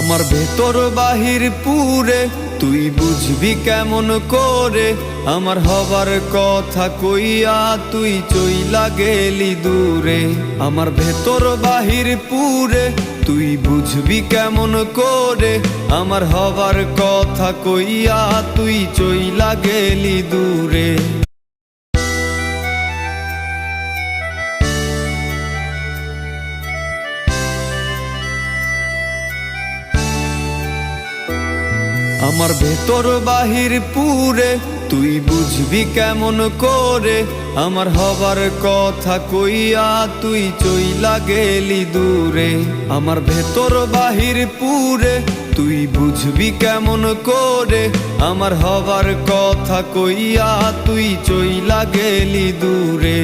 আমার ভেতর বাহির পুরে তুই বুঝবি কেমন করে, আমার হবার কথা কইয়া তুই চইলা গেলি দূরে। আমার ভেতর বাহির পুরে তুই বুঝবি কেমন করে, আমার হবার কথা কইয়া তুই চইলা গেলি দূরে। আমার ভেতর বাহির পুরে তুই বুঝবি কেমন করে, আমার হবার কথা কইয়া তুই চইলা গেলি দূরে। আমার ভেতর বাহির পুরে তুই বুঝবি কেমন করে, আমার হবার কথা কইয়া তুই চইলা গেলি দূরে।